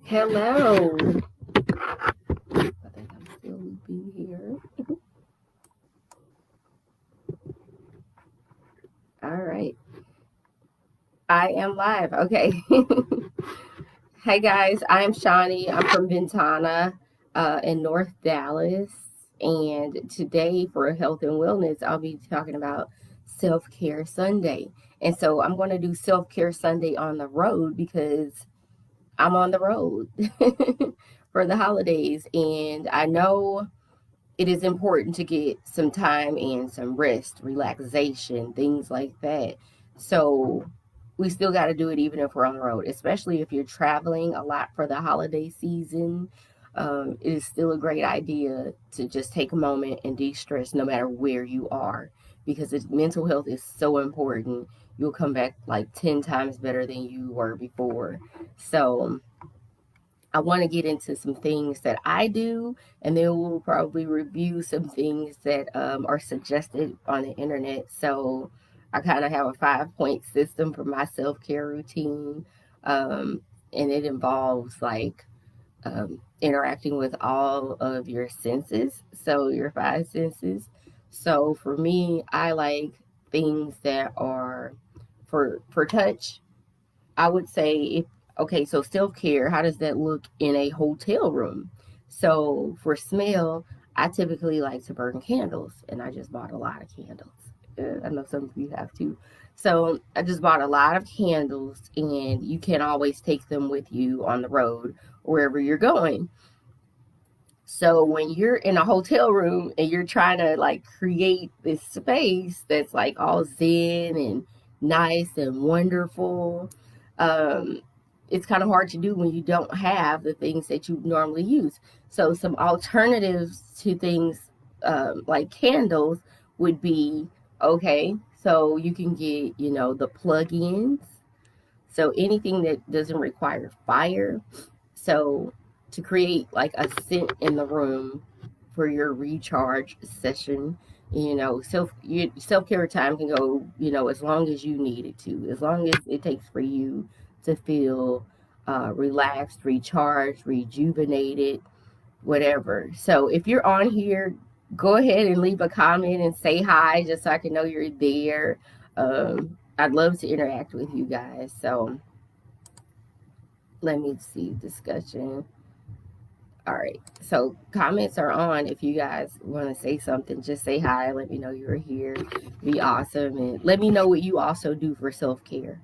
Hello. I think I'm still looping here. All right. I am live. Okay. Hey guys, I'm Shawnee. I'm from Ventana in North Dallas. And today for health and wellness, I'll be talking about Self Care Sunday. And so I'm going to do Self Care Sunday on the road because I'm on the road for the holidays. And I know it is important to get some time and some rest, relaxation, things like that. So we still got to do it even if we're on the road, especially if you're traveling a lot for the holiday season. It is still a great idea to just take a moment and de-stress no matter where you are because mental health is so important. You'll come back like 10 times better than you were before. So I want to get into some things that I do, and then we'll probably review some things that are suggested on the internet. So I kind of have a 5 point system for my self care routine, and it involves like interacting with all of your senses, so your five senses. So for me, I like things that are for touch. I would say if okay, so self care, how does that look in a hotel room? So for smell, I typically like to burn candles, and I just bought a lot of candles. I know some of you have too. So I just bought a lot of candles, and you can always take them with you on the road wherever you're going. So when you're in a hotel room and you're trying to like create this space that's like all zen and nice and wonderful, um, it's kind of hard to do when you don't have the things that you normally use. So some alternatives to things like candles would be okay. So you can get the plug-ins. So anything that doesn't require fire, so to create like a scent in the room for your recharge session, self care time can go as long as you need it to, as long as it takes for you to feel relaxed, recharged, rejuvenated, whatever. So if you're on here, go ahead and leave a comment and say hi, just so I can know you're there. I'd love to interact with you guys. So let me see discussion. All right. So comments are on. If you guys want to say something, just say hi. Let me know you're here. Be awesome. And let me know what you also do for self care.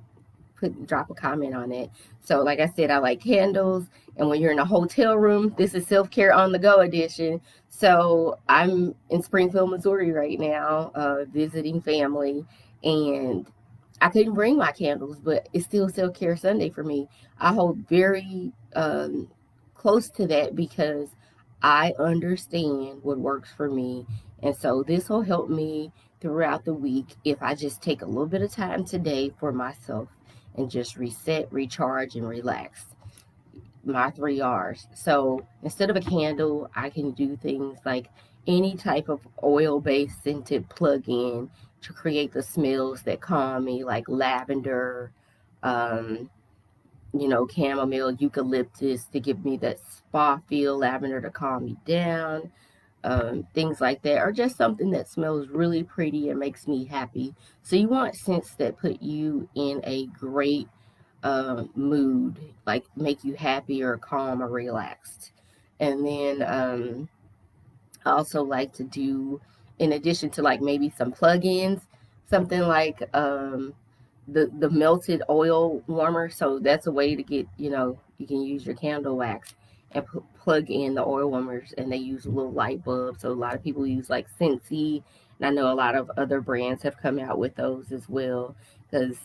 Drop a comment on it. So like I said, I like candles. And when you're in a hotel room, this is self care on the go edition. So I'm in Springfield, Missouri right now, visiting family. And I couldn't bring my candles, but it's still self care Sunday for me. I hold very close to that because I understand what works for me. And so this will help me throughout the week if I just take a little bit of time today for myself and just reset, recharge, and relax. My 3 R's. So instead of a candle, I can do things like any type of oil based scented plug in to create the smells that calm me, like lavender, um, chamomile, eucalyptus to give me that spa feel, lavender to calm me down, things like that, or just something that smells really pretty and makes me happy. So you want scents that put you in a great mood, like make you happy or calm or relaxed. And then I also like to do, in addition to like maybe some plug-ins, something like the melted oil warmer. So that's a way to get, you can use your candle wax and plug in the oil warmers, and they use a little light bulb. So a lot of people use like Scentsy, and I know a lot of other brands have come out with those as well because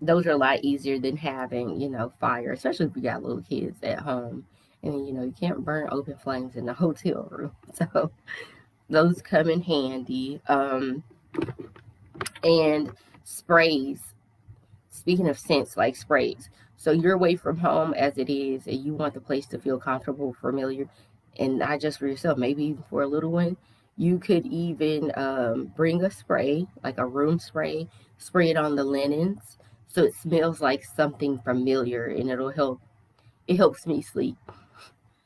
those are a lot easier than having, fire, especially if you got little kids at home. And, you can't burn open flames in the hotel room. So those come in handy. And sprays. Speaking of scents, like sprays. So you're away from home as it is, and you want the place to feel comfortable, familiar, and not just for yourself, maybe even for a little one. You could even bring a spray, like a room spray, spray it on the linens so it smells like something familiar, and it'll help. it helps me sleep.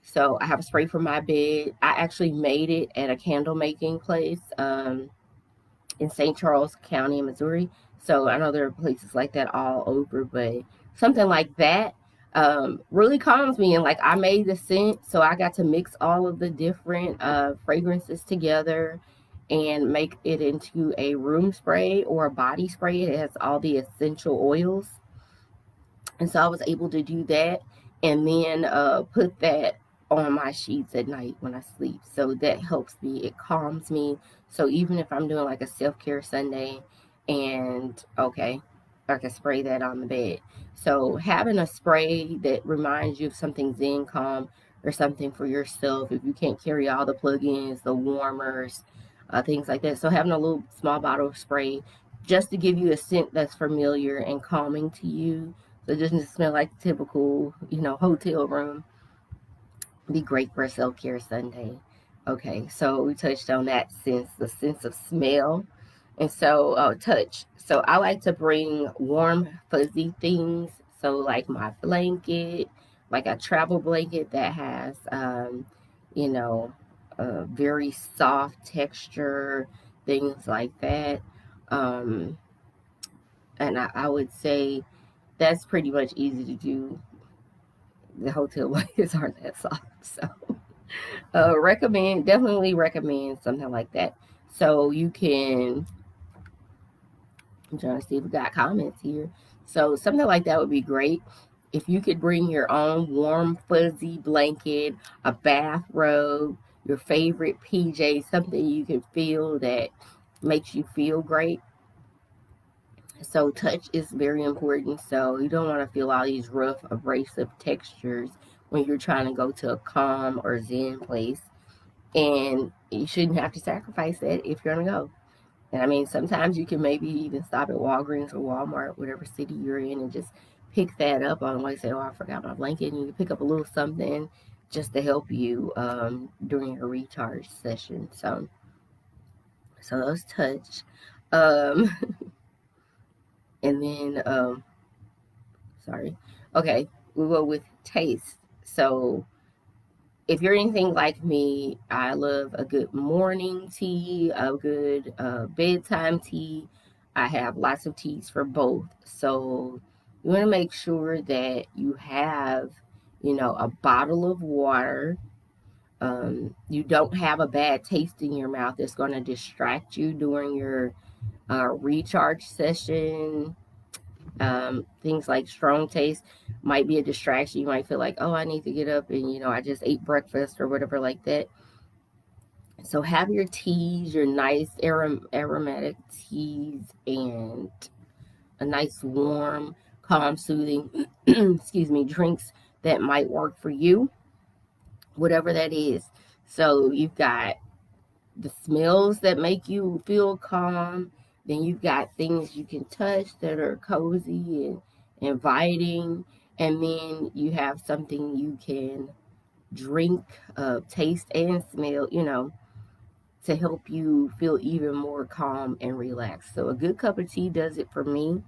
So I have a spray for my bed. I actually made it at a candle making place in St. Charles County in Missouri. So I know there are places like that all over, but something like that really calms me. And like I made the scent, so I got to mix all of the different fragrances together and make it into a room spray or a body spray. It has all the essential oils, and so I was able to do that and then put that on my sheets at night when I sleep. So that helps me. It calms me. So even if I'm doing like a self-care Sunday and okay, I can spray that on the bed. So having a spray that reminds you of something zen, calm, or something for yourself, if you can't carry all the plugins, the warmers, things like that. So having a little small bottle of spray just to give you a scent that's familiar and calming to you, so it doesn't smell like the typical, hotel room. Be great for a self-care Sunday. Okay, so we touched on that sense, the sense of smell. And so touch. So I like to bring warm, fuzzy things. So like my blanket, like a travel blanket that has, you know, a very soft texture, things like that. Um, and I would say that's pretty much easy to do. The hotel blankets aren't that soft, so definitely recommend something like that. So you can. I'm trying to see if we got comments here. So something like that would be great. If you could bring your own warm fuzzy blanket, a bathrobe, your favorite PJ, something you can feel that makes you feel great. So touch is very important. So you don't want to feel all these rough, abrasive textures when you're trying to go to a calm or zen place. And you shouldn't have to sacrifice that if you're going to go. And I mean, sometimes you can maybe even stop at Walgreens or Walmart, whatever city you're in, and just pick that up on the way. Say, oh, I forgot my blanket. And you can pick up a little something just to help you during your recharge session. So those touch. Um, and then sorry. Okay, we go with taste. So if you're anything like me, I love a good morning tea, a good bedtime tea. I have lots of teas for both. So you want to make sure that you have, a bottle of water. You don't have a bad taste in your mouth that's going to distract you during your recharge session. Things like strong taste might be a distraction. You might feel like, oh, I need to get up and, I just ate breakfast or whatever like that. So have your teas, your nice aromatic teas, and a nice warm, calm, soothing, excuse me, drinks that might work for you, whatever that is. So you've got the smells that make you feel calm. Then you've got things you can touch that are cozy and inviting. And then you have something you can drink, taste, and smell, to help you feel even more calm and relaxed. So a good cup of tea does it for me.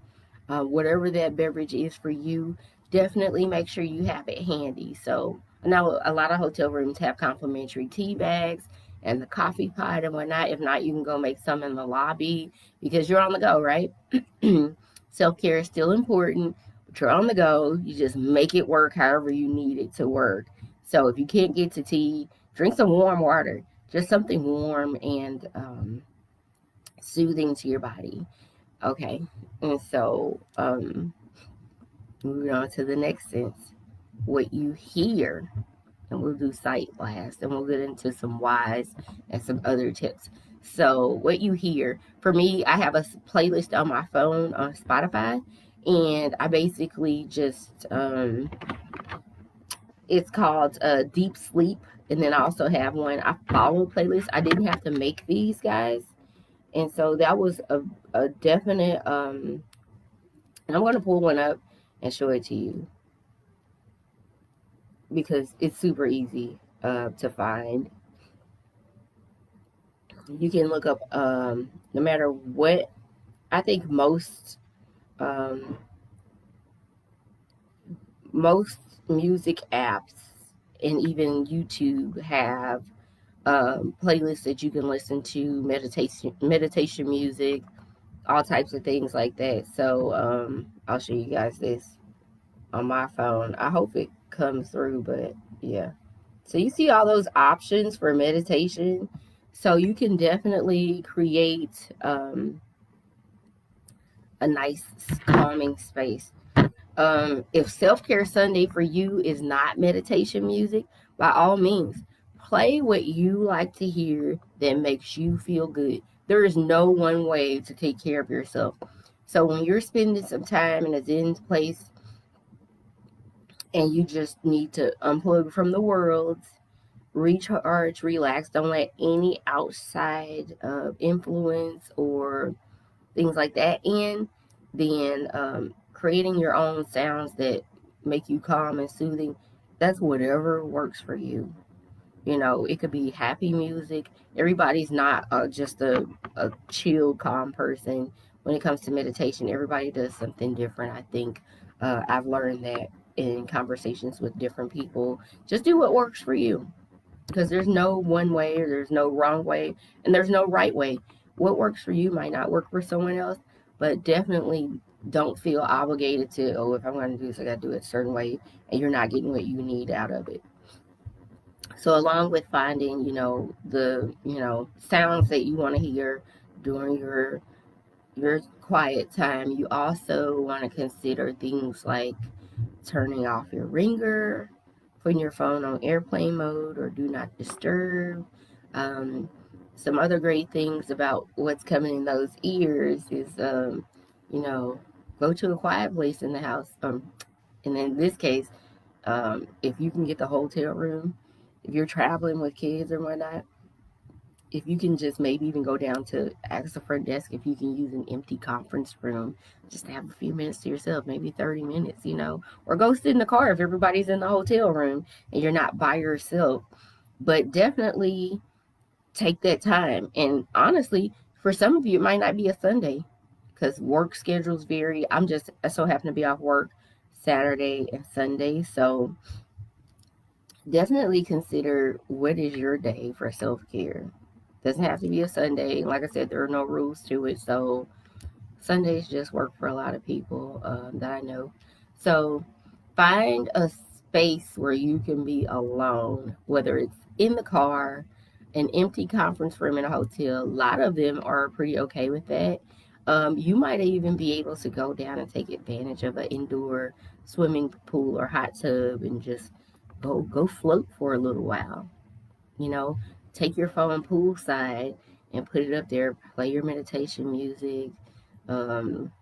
Whatever that beverage is for you, definitely make sure you have it handy. So I know a lot of hotel rooms have complimentary tea bags and the coffee pot and whatnot. If not, you can go make some in the lobby because you're on the go, right? Self-care is still important, but you're on the go. You just make it work however you need it to work. So if you can't get to tea, drink some warm water, just something warm and soothing to your body. Okay, and so moving on to the next sense, what you hear, and we'll do sight last, and we'll get into some whys and some other tips. So what you hear, for me, I have a playlist on my phone on Spotify, and I basically just it's called Deep Sleep, and then I also have one I follow playlist. I didn't have to make these guys, and so that was a definite and I'm going to pull one up and show it to you because it's super easy to find. You can look up no matter what. I think um, most music apps and even YouTube have playlists that you can listen to, meditation music, all types of things like that. So I'll show you guys this on my phone. I hope it comes through, but yeah. So you see all those options for meditation. So you can definitely create a nice calming space. If Self Care Sunday for you is not meditation music, by all means, play what you like to hear that makes you feel good. There is no one way to take care of yourself. So when you're spending some time in a Zen place and you just need to unplug from the world, recharge, relax, don't let any outside influence or things like that in, then creating your own sounds that make you calm and soothing, that's whatever works for you. You know, it could be happy music. Everybody's not just a chill, calm person. When it comes to meditation, everybody does something different. I think I've learned that in conversations with different people. Just do what works for you, because there's no one way, or there's no wrong way, and there's no right way. What works for you might not work for someone else, but definitely don't feel obligated to, oh, if I'm going to do this, I got to do it a certain way, and you're not getting what you need out of it. So along with finding, the, sounds that you want to hear during your quiet time, you also want to consider things like turning off your ringer, putting your phone on airplane mode or do not disturb. Um, some other great things about what's coming in those ears is, you know, go to a quiet place in the house. And in this case, if you can get the hotel room, if you're traveling with kids or whatnot, if you can just maybe even go down to ask the front desk if you can use an empty conference room just to have a few minutes to yourself, maybe 30 minutes, or go sit in the car if everybody's in the hotel room and you're not by yourself. But definitely take that time. And honestly, for some of you, it might not be a Sunday because work schedules vary. I so happen to be off work Saturday and Sunday. So definitely consider what is your day for self care. Doesn't have to be a Sunday. Like I said, there are no rules to it. So Sundays just work for a lot of people that I know. So find a space where you can be alone, whether it's in the car, an empty conference room in a hotel. A lot of them are pretty okay with that. You might even be able to go down and take advantage of an indoor swimming pool or hot tub and just go float for a little while. You know, take your phone poolside and put it up there. Play your meditation music. Um,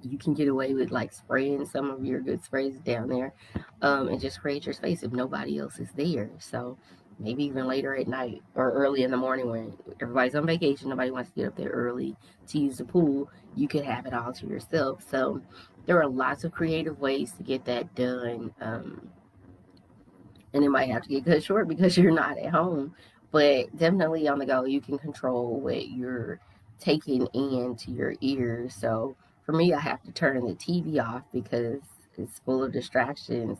you can get away with like spraying some of your good sprays down there, and just create your space if nobody else is there. So maybe even later at night or early in the morning when everybody's on vacation, nobody wants to get up there early to use the pool, you could have it all to yourself. So there are lots of creative ways to get that done. And it might have to get cut short because you're not at home. But definitely on the go, you can control what you're taking into your ears. So for me, I have to turn the TV off because it's full of distractions.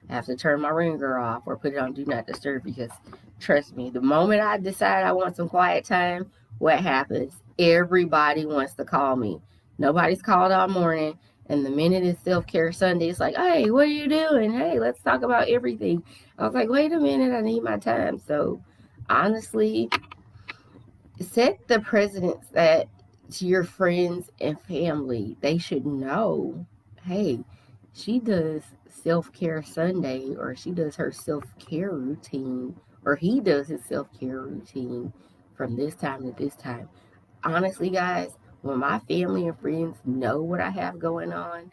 I have to turn my ringer off or put it on Do Not Disturb because, trust me, the moment I decide I want some quiet time, what happens? Everybody wants to call me. Nobody's called all morning. And the minute it's Self Care Sunday, it's like, hey, what are you doing? Hey, let's talk about everything. I was like, wait a minute, I need my time. So honestly, set the precedence that to your friends and family, they should know, hey, she does self-care Sunday, or she does her self-care routine, or he does his self-care routine from this time to this time. Honestly, guys, when my family and friends know what I have going on,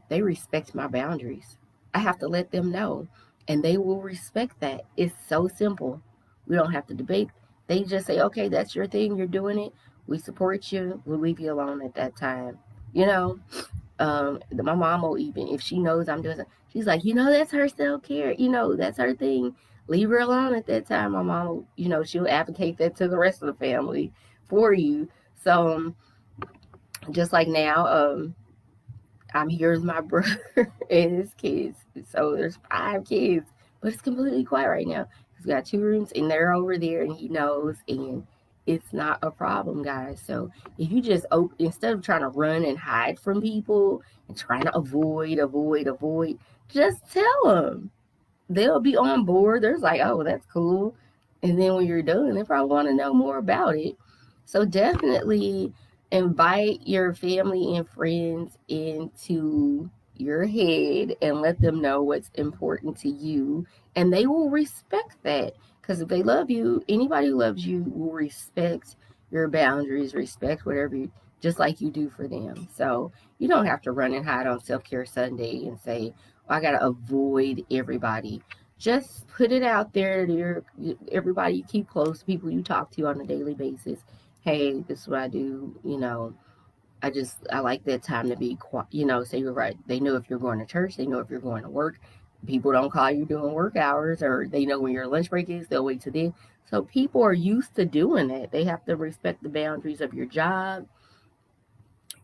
they respect my boundaries. I have to let them know, and they will respect that. It's so simple. We don't have to debate. They just say, okay, that's your thing. You're doing it. We support you. We'll leave you alone at that time. You know, my mom will even, if she knows I'm doing something, she's like, that's her self care. That's her thing. Leave her alone at that time. My mom will, she'll advocate that to the rest of the family for you. So just like now, I'm here with my brother and his kids. So there's 5 kids, but it's completely quiet right now. He's got 2 rooms and they're over there and he knows, and it's not a problem, guys. So if you just open, instead of trying to run and hide from people and trying to avoid, just tell them. They'll be on board. There's like, oh, that's cool. And then when you're done, they probably want to know more about it. So definitely invite your family and friends into your head and let them know what's important to you. And they will respect that. Because if they love you, anybody who loves you will respect your boundaries, respect whatever you, just like you do for them. So you don't have to run and hide on Self Care Sunday and say, I gotta avoid everybody. Just put it out there to everybody you keep close, people you talk to on a daily basis. Hey, this is what I do. I like that time to be quiet. So you're right. They know if you're going to church. They know if you're going to work. People don't call you doing work hours, or they know when your lunch break is. They'll wait till then. So people are used to doing that. They have to respect the boundaries of your job,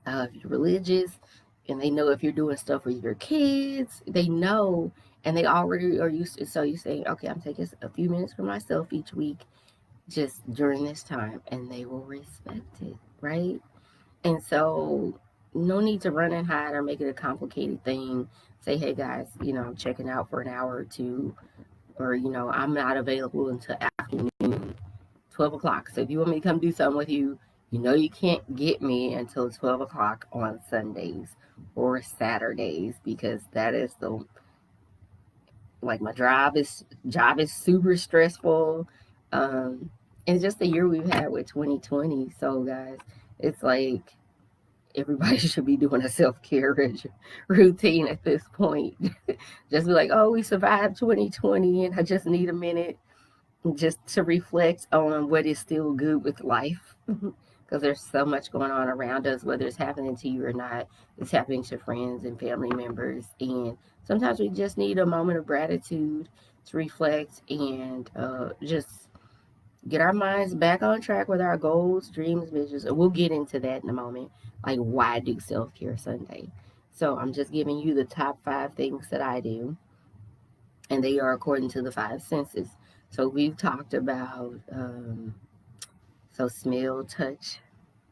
if you're religious, and they know if you're doing stuff with your kids, they know, and they already are used to. So you say, okay, I'm taking a few minutes for myself each week, just during this time, and they will respect it, right? And so, no need to run and hide or make it a complicated thing. Say, hey guys, I'm checking out for an hour or two, or I'm not available until afternoon. 12 o'clock. So if you want me to come do something with you, you can't get me until 12 o'clock on Sundays or Saturdays, because that is like my job is super stressful. It's just the year we've had with 2020. So guys, it's like everybody should be doing a self-care routine at this point. Just be like, oh, we survived 2020 and I just need a minute just to reflect on what is still good with life. Because there's so much going on around us, whether it's happening to you or not. It's happening to friends and family members. And sometimes we just need a moment of gratitude to reflect and just get our minds back on track with our goals, dreams, visions. And we'll get into that in a moment. Like, why do Self Care Sunday? So I'm just giving you the top 5 things that I do, and they are according to the 5 senses. So we've talked about smell, touch,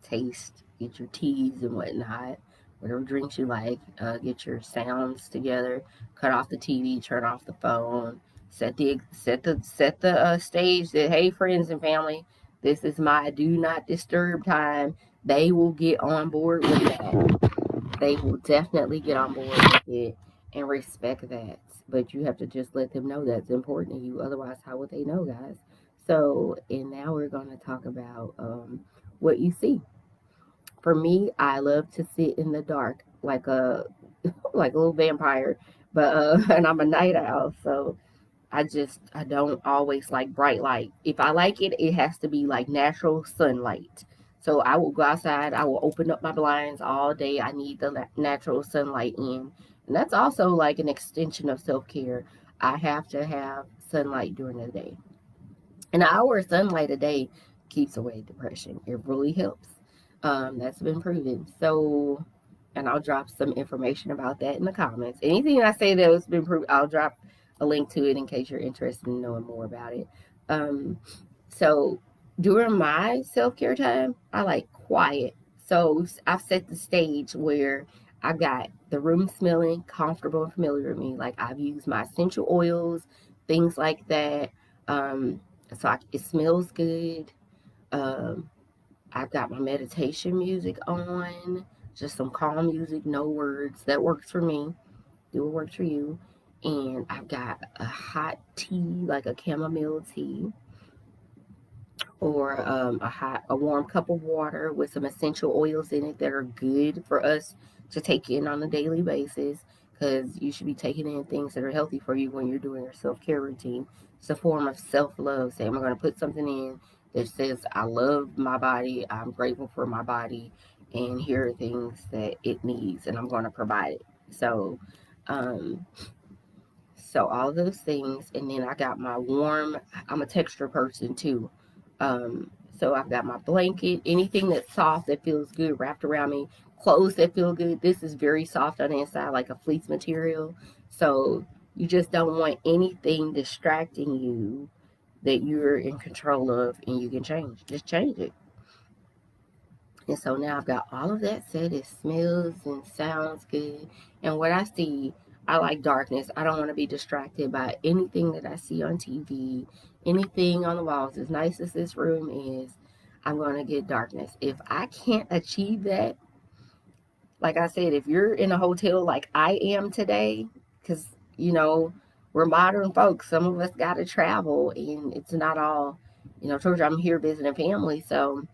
taste, get your teas and whatnot, whatever drinks you like, get your sounds together, cut off the TV, turn off the phone, set the stage that, hey, friends and family, this is my do not disturb time. They will get on board with that. They will definitely get on board with it and respect that. But you have to just let them know that's important to you. Otherwise, how would they know, guys? So, and now we're going to talk about what you see. For me, I love to sit in the dark like a like a little vampire, but and I'm a night owl, so I don't always like bright light. If I like it, it has to be like natural sunlight. So I will go outside, I will open up my blinds all day. I need the natural sunlight in. And that's also like an extension of self-care. I have to have sunlight during the day. An hour of sunlight a day keeps away depression. It really helps. That's been proven. So, and I'll drop some information about that in the comments. Anything I say that has been proven, I'll drop a link to it in case you're interested in knowing more about it. So during my self-care time, I like quiet. So I've set the stage where I got the room smelling comfortable and familiar with me. Like, I've used my essential oils, things like that. It smells good. Um, I've got my meditation music on, just some calm music, no words. That works for me. Do what works for you. And I've got a hot tea, like a chamomile tea, or a warm cup of water with some essential oils in it that are good for us to take in on a daily basis, because you should be taking in things that are healthy for you when you're doing your self-care routine. It's a form of self-love. Say, I'm going to put something in that says, I love my body, I'm grateful for my body, and here are things that it needs, and I'm going to provide it. Um, so all those things, and then I got my warm. I'm a texture person too. So I've got my blanket, anything that's soft that feels good wrapped around me. clothes that feel good. This is very soft on the inside, like a fleece material. So you just don't want anything distracting you that you're in control of and you can change. Just change it. And so now I've got all of that set. It smells and sounds good. And what I see, I like darkness. I don't want to be distracted by anything that I see on TV, anything on the walls. As nice as this room is, I'm going to get darkness. If I can't achieve that, like I said, if you're in a hotel like I am today, because, you know, we're modern folks, some of us got to travel and it's not all, told you I'm here visiting family. So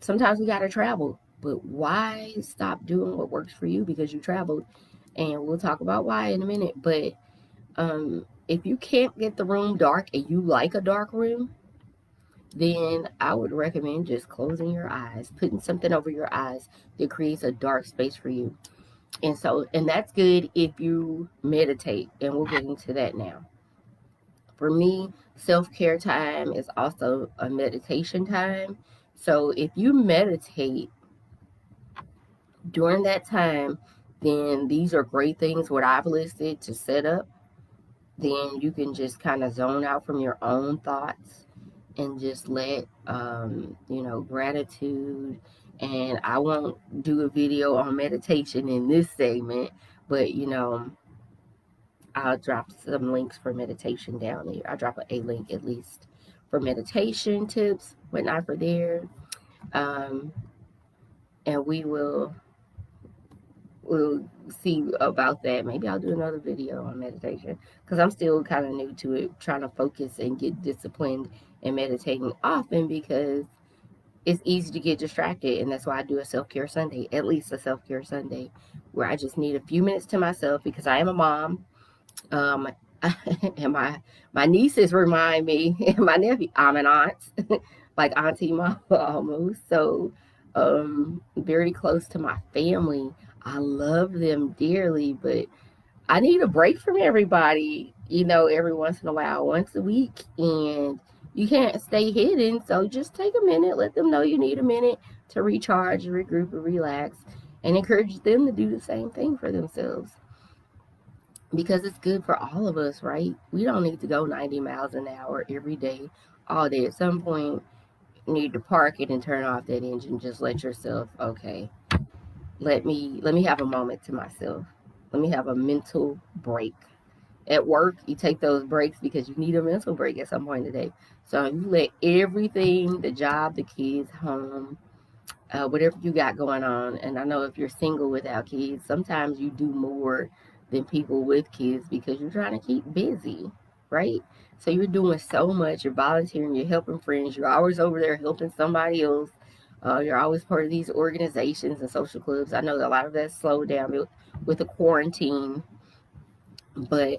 sometimes we got to travel, but why stop doing what works for you because you traveled? And we'll talk about why in a minute. But if you can't get the room dark and you like a dark room, then I would recommend just closing your eyes, putting something over your eyes that creates a dark space for you. And that's good if you meditate, and we'll get into that now. For me, self-care time is also a meditation time. So if you meditate during that time, then these are great things what I've listed to set up. Then you can just kind of zone out from your own thoughts and just let gratitude. And I won't do a video on meditation in this segment, but I'll drop some links for meditation down there. I'll drop a link at least for meditation tips, whatnot for there. um, and we'll see about that. Maybe I'll do another video on meditation because I'm still kind of new to it, trying to focus and get disciplined and meditating often because it's easy to get distracted. And that's why I do a self-care Sunday, at least a self-care Sunday, where I just need a few minutes to myself because I am a mom. Um, and my nieces remind me, and my nephew, I'm an aunt, like Auntie Mama almost. So, very close to my family. I love them dearly, but I need a break from everybody, every once in a while, once a week. And you can't stay hidden. So just take a minute, let them know you need a minute to recharge, regroup, and relax, and encourage them to do the same thing for themselves because it's good for all of us, right? We don't need to go 90 miles an hour every day, all day. At some point, you need to park it and turn off that engine. Just let yourself, okay, let me have a moment to myself. Let me have a mental break. At work, you take those breaks because you need a mental break at some point today. So you let everything, the job, the kids, home, whatever you got going on. And I know if you're single without kids, sometimes you do more than people with kids because you're trying to keep busy, right? So you're doing so much. You're volunteering, you're helping friends, you're always over there helping somebody else. You're always part of these organizations and social clubs. I know that a lot of that's slowed down with the quarantine, but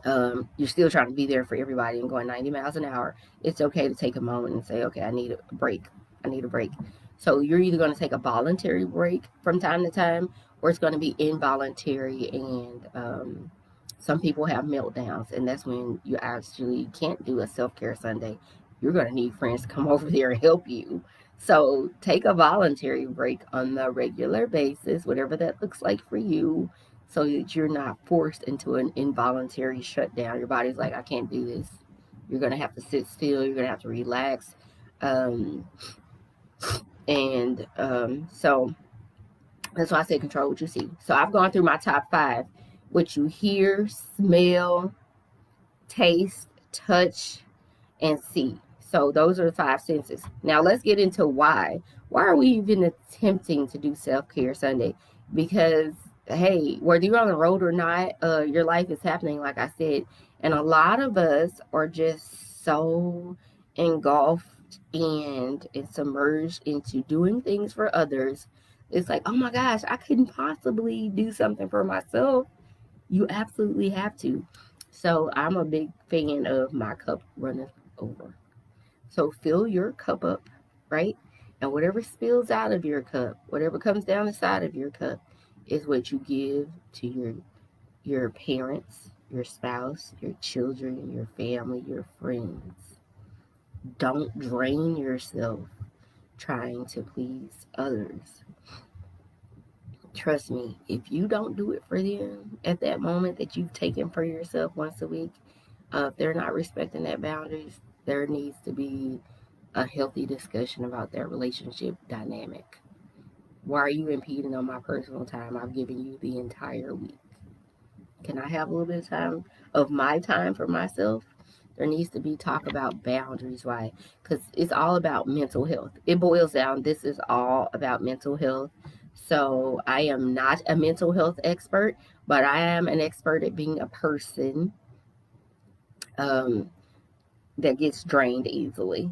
you're still trying to be there for everybody and going 90 miles an hour. It's okay to take a moment and say, okay, I need a break. I need a break. So you're either going to take a voluntary break from time to time, or it's going to be involuntary. And some people have meltdowns, and that's when you actually can't do a self-care Sunday. You're going to need friends to come over there and help you. So take a voluntary break on the regular basis, whatever that looks like for you, so that you're not forced into an involuntary shutdown. Your body's like, I can't do this. You're going to have to sit still. You're going to have to relax. Um, so that's why I say control what you see. So I've gone through my top 5. What you hear, smell, taste, touch, and see. So those are the 5 senses. Now let's get into why. Why are we even attempting to do self-care Sunday? Because hey, whether you're on the road or not, your life is happening, like I said. And a lot of us are just so engulfed and submerged into doing things for others. It's like, oh my gosh, I couldn't possibly do something for myself. You absolutely have to. So I'm a big fan of my cup running over. So fill your cup up, right? And whatever spills out of your cup, whatever comes down the side of your cup, is what you give to your parents, your spouse, your children, your family, your friends. Don't drain yourself trying to please others. Trust me, if you don't do it for them at that moment that you've taken for yourself once a week, if they're not respecting that boundaries, there needs to be a healthy discussion about their relationship dynamic. Why are you impeding on my personal time? I've given you the entire week. Can I have a little bit of time of my time for myself? There needs to be talk about boundaries, right? Because it's all about mental health. It boils down, this is all about mental health. So I am not a mental health expert, but I am an expert at being a person um, that gets drained easily.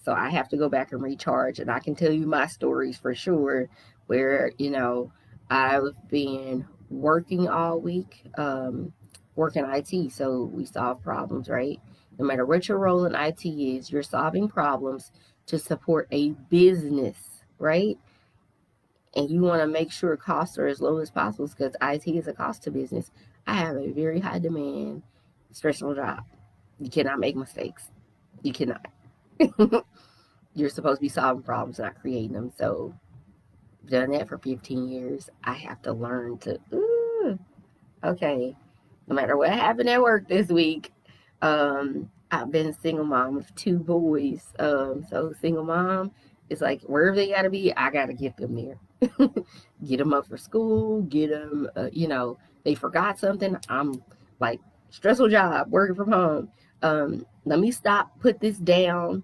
So I have to go back and recharge. And I can tell you my stories for sure where, I've been working all week, working IT. So we solve problems, right? No matter what your role in IT is, you're solving problems to support a business, right? And you want to make sure costs are as low as possible because IT is a cost to business. I have a very high demand, stressful job. You cannot make mistakes. You cannot. You're supposed to be solving problems, not creating them. So, I've done that for 15 years. I have to learn to, okay, no matter what happened at work this week, I've been a single mom of two boys. So, single mom is like wherever they got to be, I got to get them there. Get them up for school, get them, they forgot something. I'm like, stressful job, working from home. Let me stop, put this down,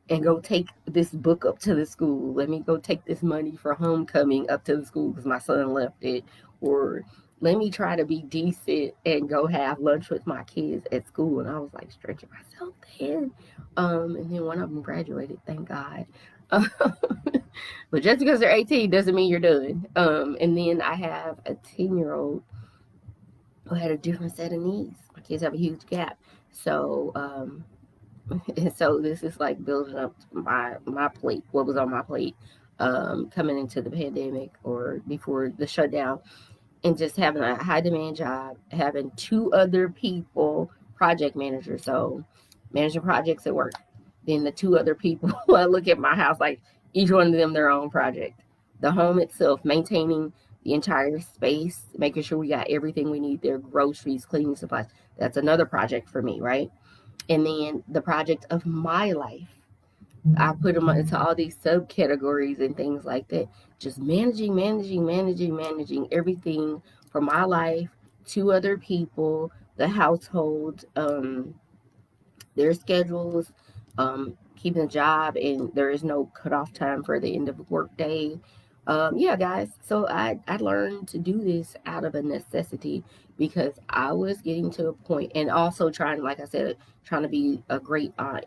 and go take this book up to the school. Let me go take this money for homecoming up to the school because my son left it. Or let me try to be decent and go have lunch with my kids at school. And I was like stretching myself thin. And then one of them graduated, thank God. But just because they're 18 doesn't mean you're done. And then I have a 10-year-old who had a different set of needs. My kids have a huge gap. So, and so this is like building up my plate, what was on my plate, coming into the pandemic or before the shutdown, and just having a high demand job, having two other people, project managers, so managing projects at work. Then the two other people, I look at my house like each one of them their own project. The home itself, maintaining the entire space, making sure we got everything we need there, groceries, cleaning supplies. That's another project for me, right? And then the project of my life. I put them into all these subcategories and things like that. Just managing everything for my life, to other people, the household, their schedules, keeping a job, and there is no cutoff time for the end of the workday. Yeah, guys. So I learned to do this out of a necessity because I was getting to a point, and also trying, like I said, trying to be a great aunt.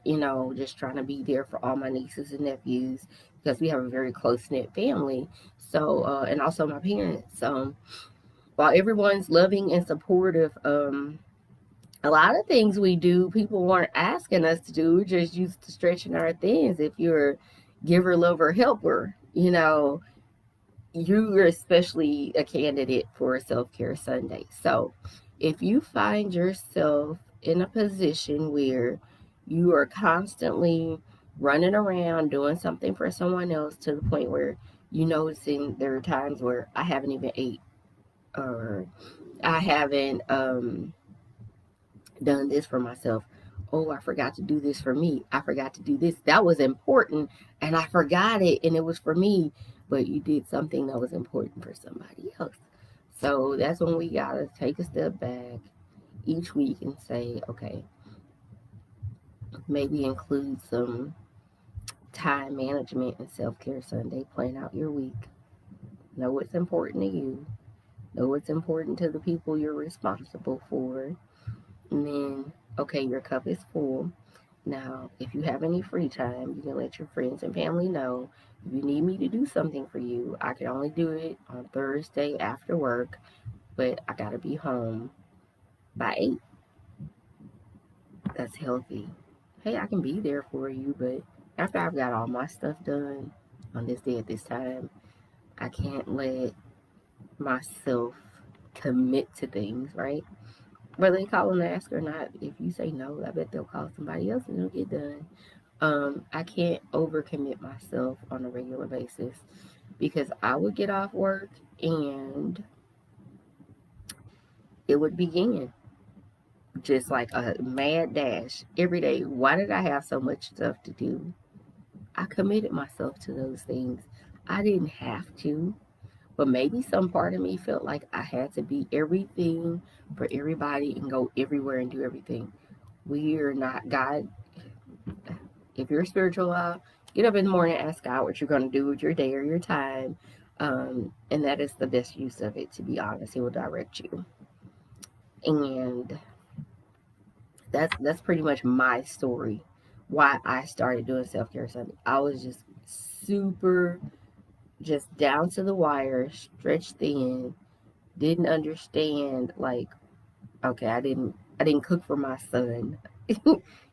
Just trying to be there for all my nieces and nephews because we have a very close knit family. So and also my parents. While everyone's loving and supportive, a lot of things we do, people weren't asking us to do. We're just used to stretching our things. If you're a giver, lover, helper, you're especially a candidate for a self care Sunday. So if you find yourself in a position where you are constantly running around doing something for someone else to the point where you noticing there are times where I haven't even ate, or I haven't done this for myself. Oh, I forgot to do this for me. I forgot to do this. That was important and I forgot it and it was for me, but you did something that was important for somebody else. So that's when we got to take a step back each week and say, okay, maybe include some time management and self care Sunday. Plan out your week. Know what's important to you. Know what's important to the people you're responsible for. And then, okay, your cup is full. Now, if you have any free time, you can let your friends and family know. If you need me to do something for you, I can only do it on Thursday after work, but I gotta be home by 8. That's healthy. Hey, I can be there for you, but after I've got all my stuff done on this day at this time, I can't let myself commit to things, right? Whether they call and ask or not, if you say no, I bet they'll call somebody else and it'll get done. I can't overcommit myself on a regular basis. because I would get off work and it would begin just like a mad dash every day. Why did I have so much stuff to do? I committed myself to those things. I didn't have to, but maybe some part of me felt like I had to be everything for everybody and go everywhere and do everything. We are not God. If you're spiritual, get up in the morning and ask God what you're going to do with your day or your time. And that is the best use of it, to be honest. He will direct you. And that's pretty much my story. Why I started doing self-care Sunday. I was just super, just down to the wire, stretched thin, didn't understand, like, okay, I didn't cook for my son.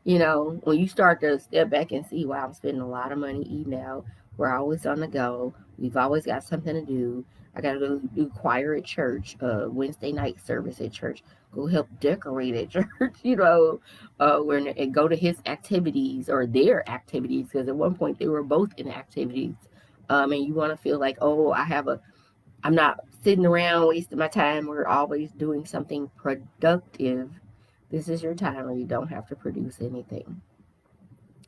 When you start to step back and see, wow, I'm spending a lot of money eating out. We're always on the go. We've always got something to do. I got to go do choir at church, Wednesday night service at church, go help decorate at church, and go to his activities or their activities, because at one point they were both in activities. And you want to feel like, oh, I'm not sitting around wasting my time. We're always doing something productive. This is your time where you don't have to produce anything.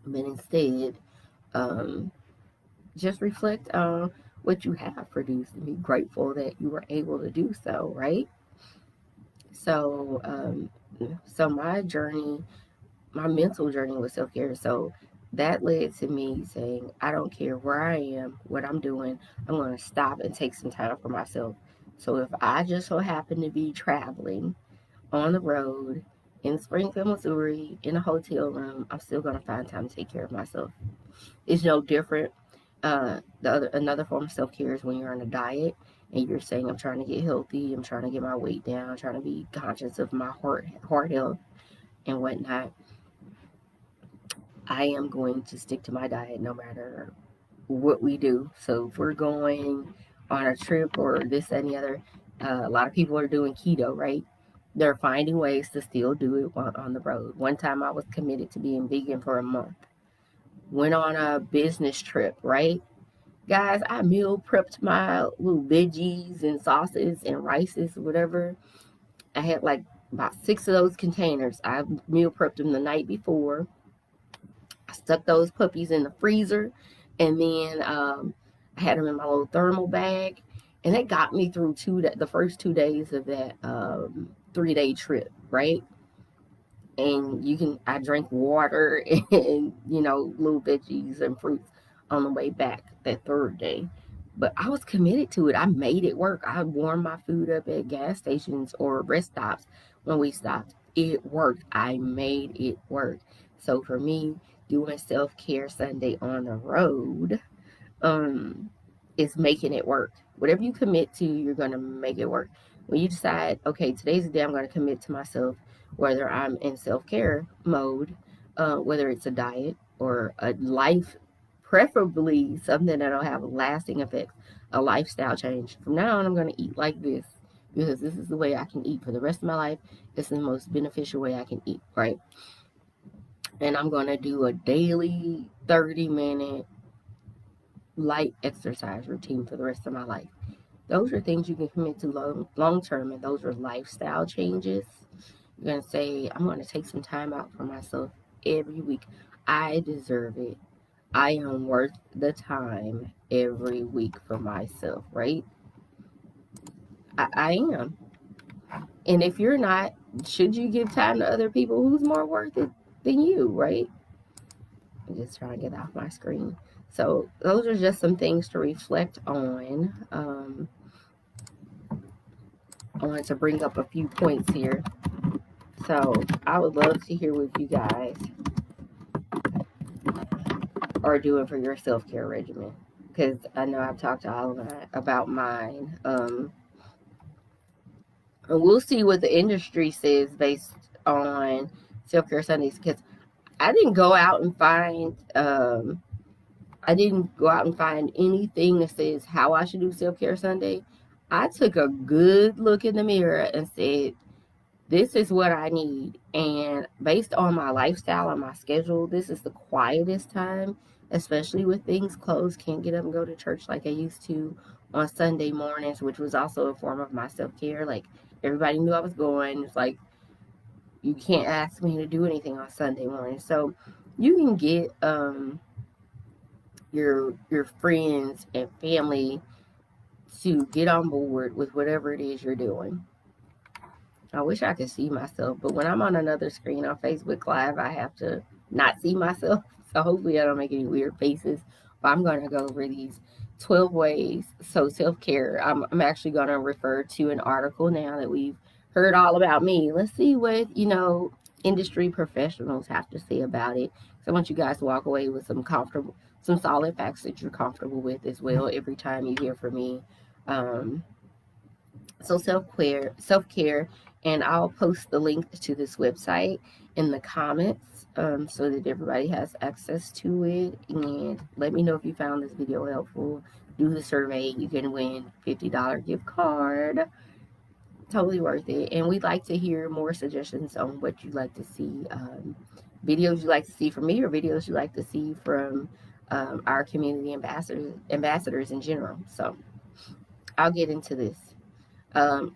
But instead, um, just reflect on what you have produced and be grateful that you were able to do so, right? So, so my mental journey with self care. So that led to me saying, I don't care where I am, what I'm doing, I'm going to stop and take some time for myself. So if I just so happen to be traveling on the road in Springfield, Missouri, in a hotel room, I'm still going to find time to take care of myself. It's no different. Another form of self care is when you're on a diet and you're saying, I'm trying to get healthy, I'm trying to get my weight down, I'm trying to be conscious of my heart health and whatnot. I am going to stick to my diet no matter what we do. So if we're going on a trip or this, that, and the other, a lot of people are doing keto, right? They're finding ways to still do it on the road. One time I was committed to being vegan for a month. Went on a business trip, right? Guys, I meal prepped my little veggies and sauces and rices, whatever. I had like about 6 of those containers. I meal prepped them the night before. I stuck those puppies in the freezer, and then I had them in my little thermal bag, and that got me through the first 2 days of that 3-day trip, right? And I drank water and little veggies and fruits on the way back that third day. But I was committed to it. I made it work. I warmed my food up at gas stations or rest stops when we stopped. It worked. I made it work. So for me, doing self-care Sunday on the road, um, is making it work. Whatever you commit to, you're going to make it work. When you decide, okay, today's the day I'm going to commit to myself, whether I'm in self-care mode, whether it's a diet or a life, preferably something that'll have a lasting effect, a lifestyle change. From now on, I'm going to eat like this because this is the way I can eat for the rest of my life. It's the most beneficial way I can eat, right? And I'm going to do a daily 30-minute light exercise routine for the rest of my life. Those are things you can commit to long term, and those are lifestyle changes. You're going to say, I'm going to take some time out for myself every week. I deserve it. I am worth the time every week for myself, right? I am. And if you're not, should you give time to other people who's more worth it than you, right? I'm just trying to get off my screen. So those are just some things to reflect on. I wanted to bring up a few points here. So I would love to hear what you guys are doing for your self-care regimen. Because I know I've talked to all about mine. And we'll see what the industry says based on self-care Sundays. Because I didn't go out and find anything that says how I should do self-care Sunday. I took a good look in the mirror and said, this is what I need. And based on my lifestyle and my schedule, this is the quietest time especially with things closed. Can't get up and go to church like I used to on Sunday mornings, which was also a form of my self-care. Like, everybody knew I was going. It's like, you can't ask me to do anything on Sunday morning. So you can get your friends and family to get on board with whatever it is you're doing. I wish I could see myself, but when I'm on another screen on Facebook Live, I have to not see myself. So hopefully I don't make any weird faces. But I'm going to go over these 12 ways. So self-care, I'm actually going to refer to an article now that we've heard all about me. Let's see what, industry professionals have to say about it. So I want you guys to walk away with some solid facts that you're comfortable with as well every time you hear from me. So self-care, and I'll post the link to this website in the comments so that everybody has access to it. And let me know if you found this video helpful. Do the survey. You can win $50 gift card. Totally worth it. And we'd like to hear more suggestions on what you'd like to see, videos you'd like to see from me, or videos you'd like to see from our community ambassadors in general. So I'll get into this. And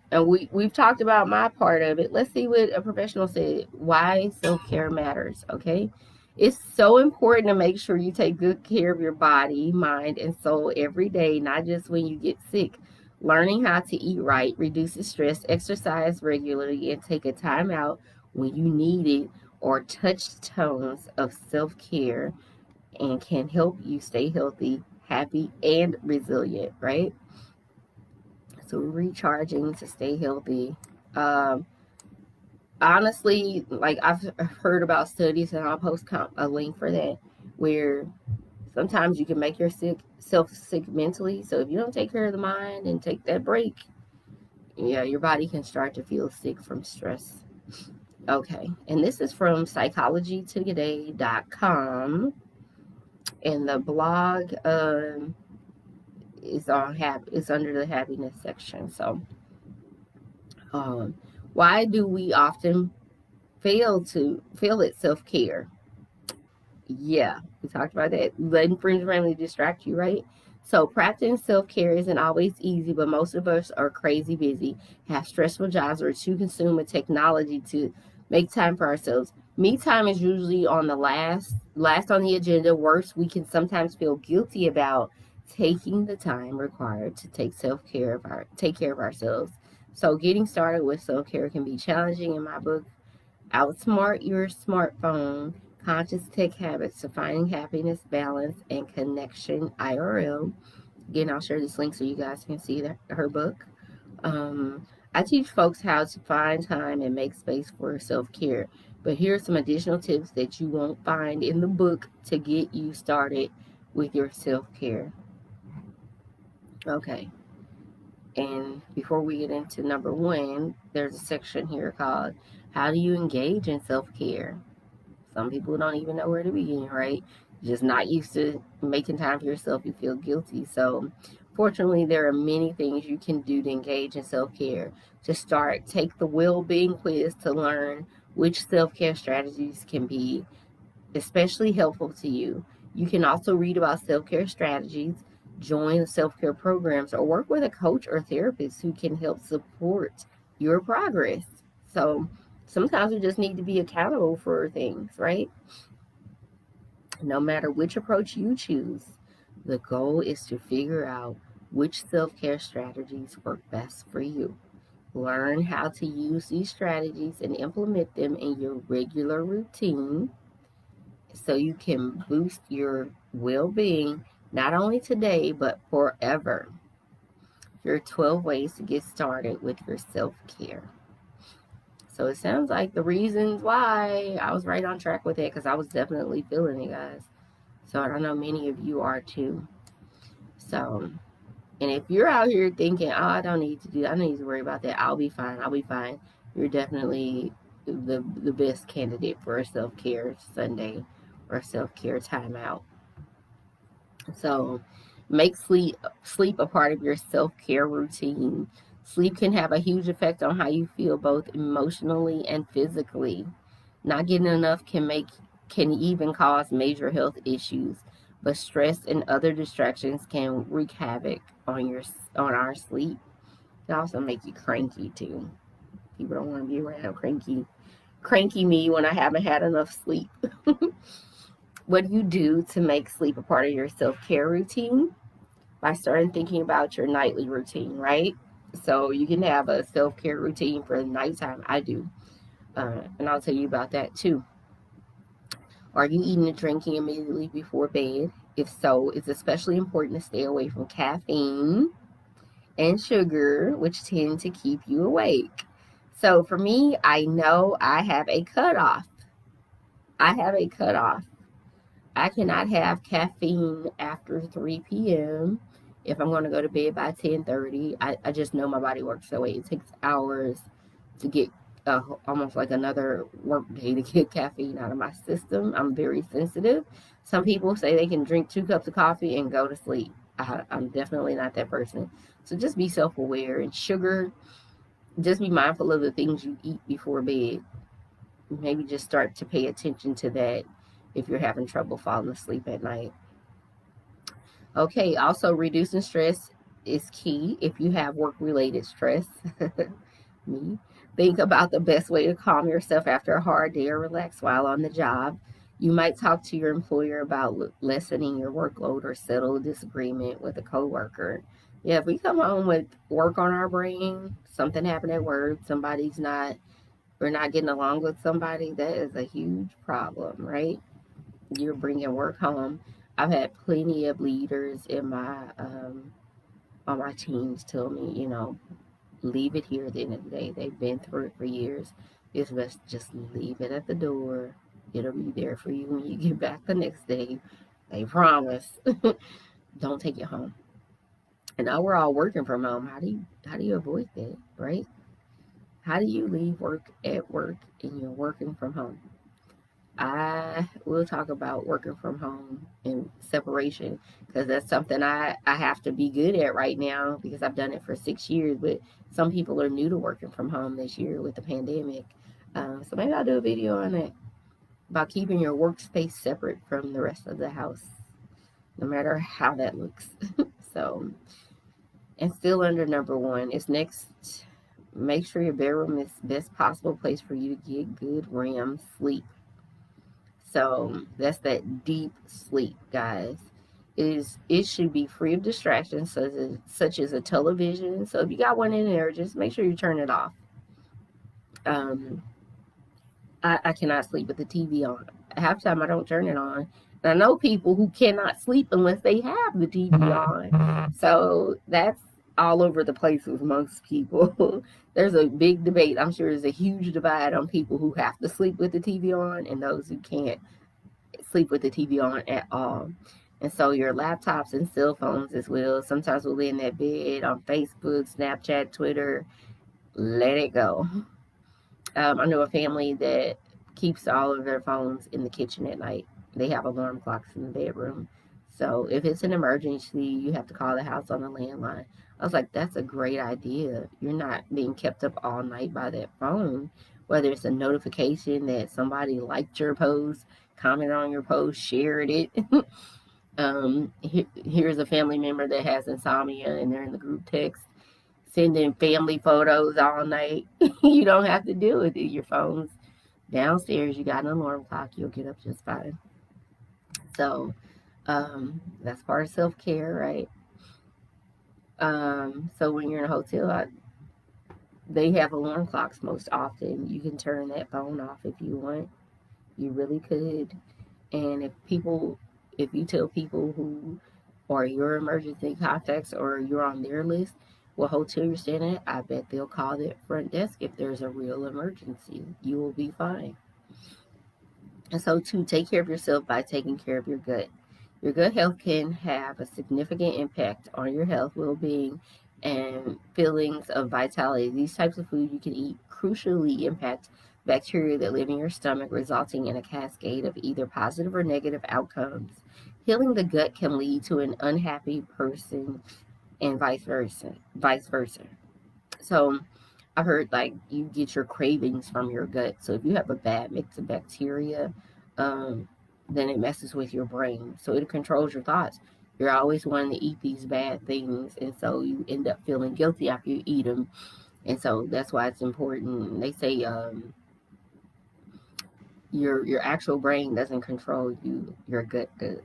we've talked about my part of it. Let's see what a professional said. Why self-care matters, okay? It's so important to make sure you take good care of your body, mind, and soul every day, not just when you get sick. Learning how to eat right reduces stress, exercise regularly, and take a time out when you need it or touchstones of self-care, and can help you stay healthy, happy, and resilient, right? So recharging to stay healthy. Honestly, like, I've heard about studies, and I'll post a link for that, where sometimes you can make yourself sick mentally. So if you don't take care of the mind and take that break, yeah, your body can start to feel sick from stress. Okay, and this is from psychologytoday.com, and the blog is under the happiness section. So why do we often fail at self-care? Yeah, we talked about that. Letting friends and family distract you, right? So practicing self-care isn't always easy, but most of us are crazy busy, have stressful jobs, or too consumed with technology to make time for ourselves. Me time is usually on the last on the agenda. Worse, we can sometimes feel guilty about taking the time required to take care of ourselves. So getting started with self-care can be challenging. In my book, Outsmart Your Smartphone: Conscious Tech Habits to Finding Happiness, Balance, and Connection, IRL. Again, I'll share this link so you guys can see her book. I teach folks how to find time and make space for self-care. But here are some additional tips that you won't find in the book to get you started with your self-care. Okay. And before we get into number one, there's a section here called How Do You Engage in Self-Care? Some people don't even know where to begin, right? Just not used to making time for yourself. You feel guilty. So fortunately, there are many things you can do to engage in self-care. To start, take the well-being quiz to learn which self-care strategies can be especially helpful to you. You can also read about self-care strategies, join self-care programs, or work with a coach or therapist who can help support your progress. So sometimes we just need to be accountable for things, right? No matter which approach you choose, the goal is to figure out which self-care strategies work best for you. Learn how to use these strategies and implement them in your regular routine so you can boost your well-being not only today but forever. Here are 12 ways to get started with your self-care. So it sounds like the reasons why I was right on track with it, because I was definitely feeling it, guys. So I know many of you are too. So, and if you're out here thinking, oh, I don't need to worry about that, I'll be fine. You're definitely the best candidate for a self-care Sunday or self-care timeout. So make sleep a part of your self-care routine. Sleep can have a huge effect on how you feel, both emotionally and physically. Not getting enough can even cause major health issues. but stress and other distractions can wreak havoc on our sleep. It also make you cranky too. People don't want to be around cranky me when I haven't had enough sleep. What do you do to make sleep a part of your self-care routine? By starting thinking about your nightly routine, right? So you can have a self-care routine for the nighttime. I do. And I'll tell you about that too. Are you eating and drinking immediately before bed? If so, it's especially important to stay away from caffeine and sugar, which tend to keep you awake. So for me, I know I have a cutoff. I have a cutoff. I cannot have caffeine after 3 p.m. if I'm going to go to bed by 10:30. I just know my body works that way. It takes hours to get almost like another work day to get caffeine out of my system. I'm very sensitive. Some people say they can drink 2 cups of coffee and go to sleep. I'm definitely not that person. So just be self-aware. And sugar, just be mindful of the things you eat before bed. Maybe just start to pay attention to that if you're having trouble falling asleep at night. Okay, also reducing stress is key if you have work related stress. Me. Think about the best way to calm yourself after a hard day or relax while on the job. You might talk to your employer about lessening your workload or settle a disagreement with a coworker. Yeah, if we come home with work on our brain, something happened at work, we're not getting along with somebody, that is a huge problem, right? You're bringing work home. I've had plenty of leaders in my on my teams tell me, leave it here at the end of the day. They've been through it for years. It's best just leave it at the door. It'll be there for you when you get back the next day. They promise. Don't take it home. And now we're all working from home. How do you avoid that, right? How do you leave work at work and you're working from home? I will talk about working from home and separation because that's something I have to be good at right now because I've done it for 6 years. But some people are new to working from home this year with the pandemic. So maybe I'll do a video on it about keeping your workspace separate from the rest of the house, no matter how that looks. So, and still under number one is next. Make sure your bedroom is the best possible place for you to get good REM sleep. So that's that deep sleep, guys. It should be free of distractions such as a television. So if you got one in there, just make sure you turn it off. Um, I cannot sleep with the TV on. Half the time I don't turn it on. And I know people who cannot sleep unless they have the TV on. So that's all over the place with most people. There's a big debate. I'm sure there's a huge divide on people who have to sleep with the TV on and those who can't sleep with the TV on at all. And so your laptops and cell phones as well. Sometimes we'll lay in that bed on Facebook, Snapchat, Twitter. Let it go. I know a family that keeps all of their phones in the kitchen at night. They have alarm clocks in the bedroom. So if it's an emergency, you have to call the house on the landline. I was like, that's a great idea. You're not being kept up all night by that phone. Whether it's a notification that somebody liked your post, commented on your post, shared it. Here's a family member that has insomnia and they're in the group text sending family photos all night. You don't have to do it. Your phone's downstairs. You got an alarm clock. You'll get up just fine. So that's part of self-care, right? So when you're in a hotel, they have alarm clocks most often. You can turn that phone off if you want. You really could. And if you tell people who are your emergency contacts or you're on their list, what hotel you're staying at, I bet they'll call the front desk if there's a real emergency. You will be fine. And so, to take care of yourself by taking care of your gut. Your gut health can have a significant impact on your health, well being, and feelings of vitality. These types of food you can eat crucially impact bacteria that live in your stomach, resulting in a cascade of either positive or negative outcomes. Healing the gut can lead to an unhappy person and vice versa. Vice versa. So I've heard like you get your cravings from your gut. So if you have a bad mix of bacteria, um, then it messes with your brain. So it controls your thoughts. You're always wanting to eat these bad things, and so you end up feeling guilty after you eat them. And so that's why it's important. They say your actual brain doesn't control you, your gut does.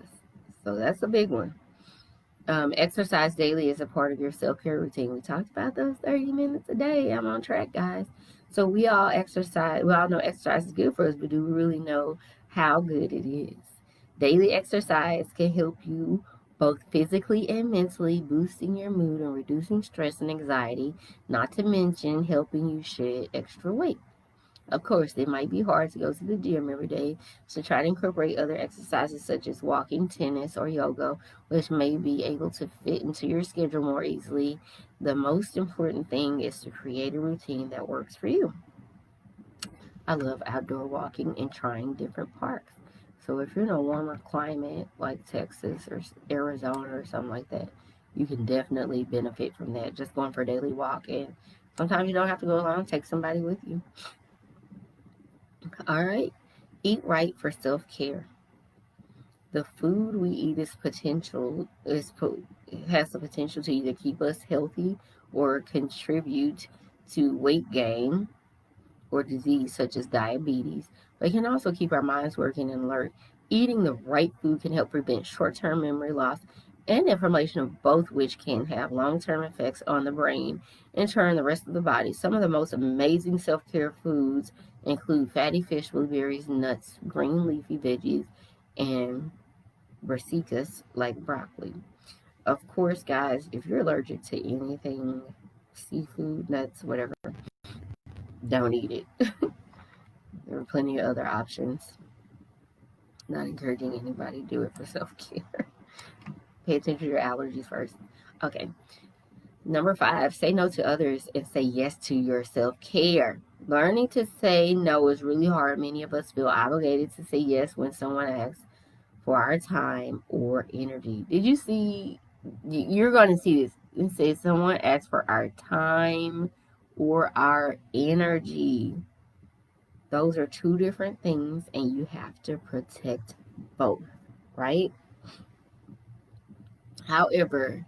So that's a big one. Exercise daily is a part of your self-care routine. We talked about those 30 minutes a day. I'm on track, guys. So we all exercise. We all know exercise is good for us, but do we really know how good it is? Daily exercise can help you both physically and mentally, boosting your mood and reducing stress and anxiety, not to mention helping you shed extra weight. Of course, it might be hard to go to the gym every day, so try to incorporate other exercises such as walking, tennis, or yoga, which may be able to fit into your schedule more easily. The most important thing is to create a routine that works for you. I love outdoor walking and trying different parks. So if you're in a warmer climate like Texas or Arizona or something like that, you can definitely benefit from that. Just going for a daily walk, and sometimes you don't have to go alone, take somebody with you. All right. Eat right for self-care. The food we eat has the potential to either keep us healthy or contribute to weight gain or disease such as diabetes, but it can also keep our minds working and alert. Eating the right food can help prevent short-term memory loss and inflammation, of both which can have long-term effects on the brain and turn the rest of the body. Some of the most amazing self-care foods include fatty fish, blueberries, nuts, green leafy veggies, and brassicas like broccoli. Of course, guys, if you're allergic to anything, seafood, nuts, whatever, don't eat it. There are plenty of other options. Not encouraging anybody to do it for self-care. Pay attention to your allergies first. Okay. Number 5, say no to others and say yes to your self-care. Learning to say no is really hard. Many of us feel obligated to say yes when someone asks for our time or energy. Did you see? You're going to see this. It says someone asks for our time or our energy. Those are two different things, and you have to protect both, right? However,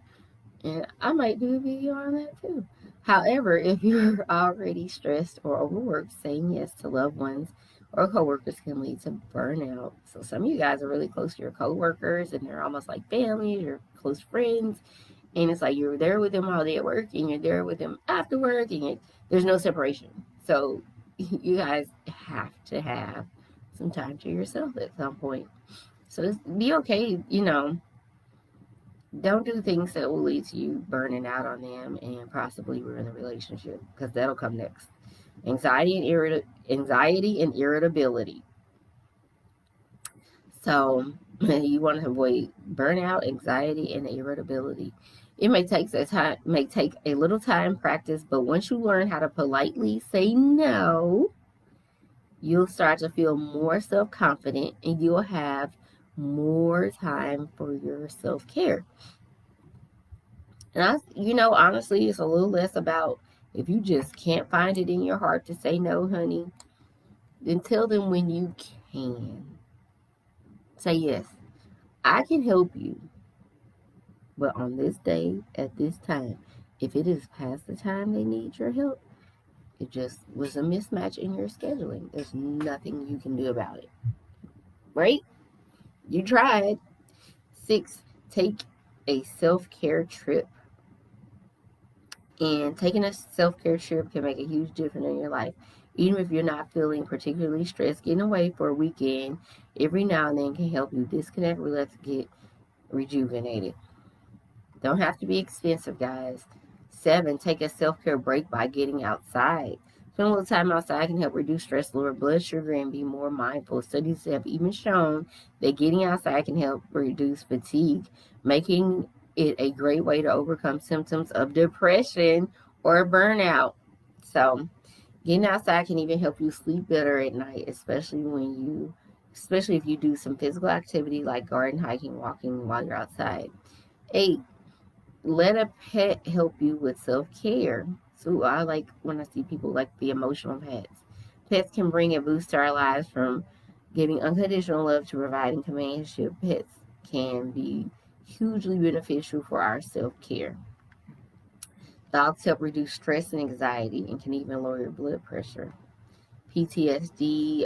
and I might do a video on that too. However, if you're already stressed or overworked, saying yes to loved ones or coworkers can lead to burnout. So some of you guys are really close to your coworkers and they're almost like family, you're close friends, and it's like you're there with them while they're at work and you're there with them after work, and there's no separation. So you guys have to have some time to yourself at some point. So be okay, don't do things that will lead to you burning out on them and possibly ruin the relationship, because that'll come next. Anxiety and irritability. So you want to avoid burnout, anxiety, and irritability. It may take a little time practice, but once you learn how to politely say no, you'll start to feel more self-confident and you'll have more time for your self-care. And honestly, it's a little less about if you just can't find it in your heart to say no, honey, then tell them when you can. Say yes. I can help you, but on this day, at this time, if it is past the time they need your help, it just was a mismatch in your scheduling. There's nothing you can do about it. Right? You tried. 6, take a self-care trip. And taking a self-care trip can make a huge difference in your life. Even if you're not feeling particularly stressed, getting away for a weekend every now and then can help you disconnect, relax, get rejuvenated. Don't have to be expensive, guys. 7, take a self-care break by getting outside. Spend a little time outside can help reduce stress, lower blood sugar, and be more mindful. Studies have even shown that getting outside can help reduce fatigue, making it a great way to overcome symptoms of depression or burnout. So, getting outside can even help you sleep better at night, especially if you do some physical activity like garden, hiking, walking while you're outside. 8, let a pet help you with self-care. So I like when I see people like the emotional pets. Pets can bring a boost to our lives from Giving unconditional love to providing companionship pets can be hugely beneficial for our self-care. Dogs help reduce stress and anxiety and can even lower your blood pressure. PTSD,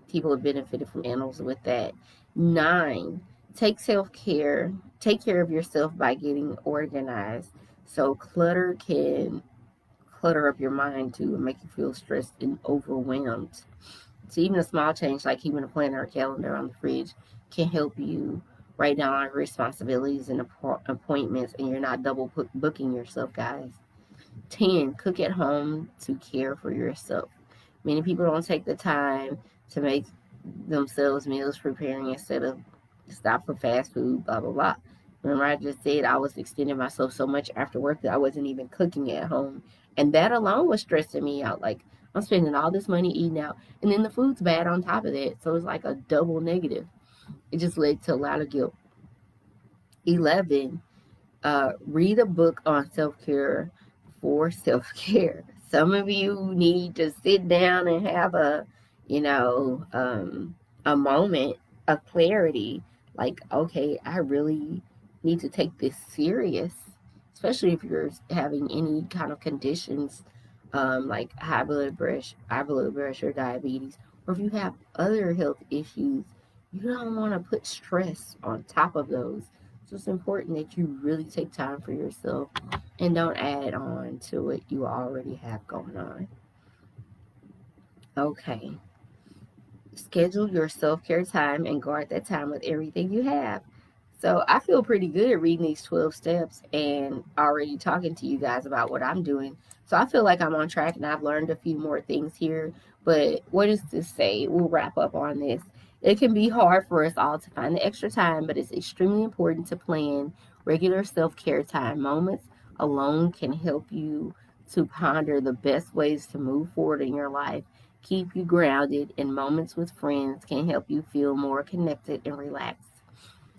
people have benefited from animals with that. 9, take self-care. Take care of yourself by getting organized. So clutter can clutter up your mind too and make you feel stressed and overwhelmed. So even a small change like keeping a planner or calendar on the fridge can help you write down your responsibilities and appointments, and you're not double booking yourself, guys. 10, cook at home to care for yourself. Many people don't take the time to make themselves meals preparing instead of stop for fast food, blah, blah, blah. Remember, I just said I was extending myself so much after work that I wasn't even cooking at home. And that alone was stressing me out. Like, I'm spending all this money eating out, and then the food's bad on top of that. So it's like a double negative. It just led to a lot of guilt. 11, read a book on self-care for self-care. Some of you need to sit down and have you know, a moment of clarity. Like, okay, I really need to take this serious, especially if you're having any kind of conditions, like high blood pressure, diabetes, or if you have other health issues. You don't want to put stress on top of those. So it's important that you really take time for yourself and don't add on to what you already have going on. Okay. Schedule your self-care time and guard that time with everything you have. So I feel pretty good reading these 12 steps and already talking to you guys about what I'm doing. So I feel like I'm on track and I've learned a few more things here. But what does this say? We'll wrap up on this. It can be hard for us all to find the extra time, but it's extremely important to plan regular self-care time. Moments alone can help you to ponder the best ways to move forward in your life, keep you grounded, and moments with friends can help you feel more connected and relaxed.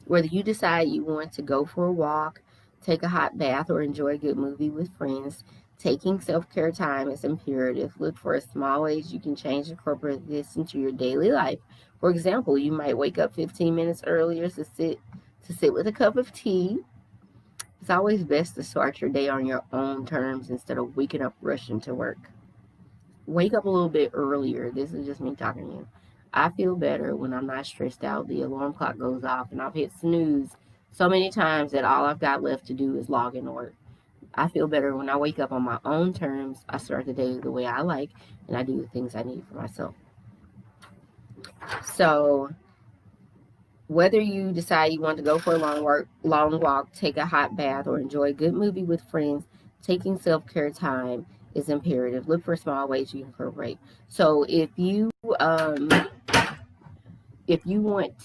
Whether you decide you want to go for a walk, take a hot bath, or enjoy a good movie with friends, taking self-care time is imperative. Look for small ways you can change and incorporate this into your daily life. For example, you might wake up 15 minutes earlier to sit with a cup of tea. It's always best to start your day on your own terms instead of waking up rushing to work. Wake up a little bit earlier. This is just me talking to you. I feel better when I'm not stressed out. The alarm clock goes off and I've hit snooze so many times that all I've got left to do is log in to work. I feel better when I wake up on my own terms. I start the day the way I like, and I do the things I need for myself. So whether you decide you want to go for a long walk, take a hot bath, or enjoy a good movie with friends, taking self-care time is imperative. Look for small ways you can incorporate. So if you want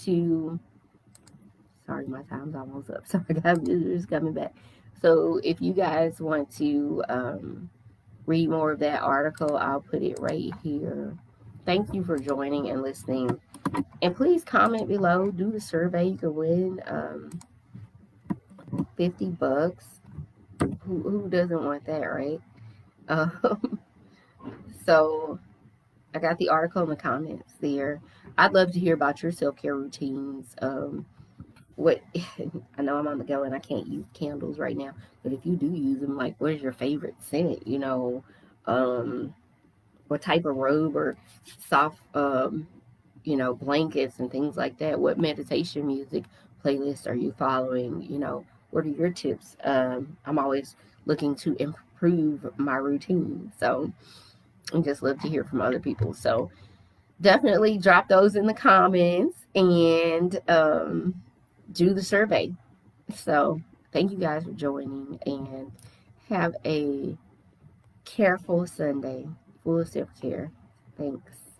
to, sorry, my time's almost up. Sorry, I got visitors coming back. So if you guys want to read more of that article, I'll put it right here. Thank you for joining and listening. And please comment below. Do the survey. You can win $50. Who doesn't want that, right? Um, so I got the article in the comments there. I'd love to hear about your self-care routines. What I know I'm on the go and I can't use candles right now, but if you do use them, like, what is your favorite scent? What type of robe or soft blankets and things like that. What meditation music playlist are you following? What are your tips? I'm always looking to improve my routine, so I just love to hear from other people. So definitely drop those in the comments and do the survey. So thank you guys for joining and have a careful Sunday full of self-care. Thanks.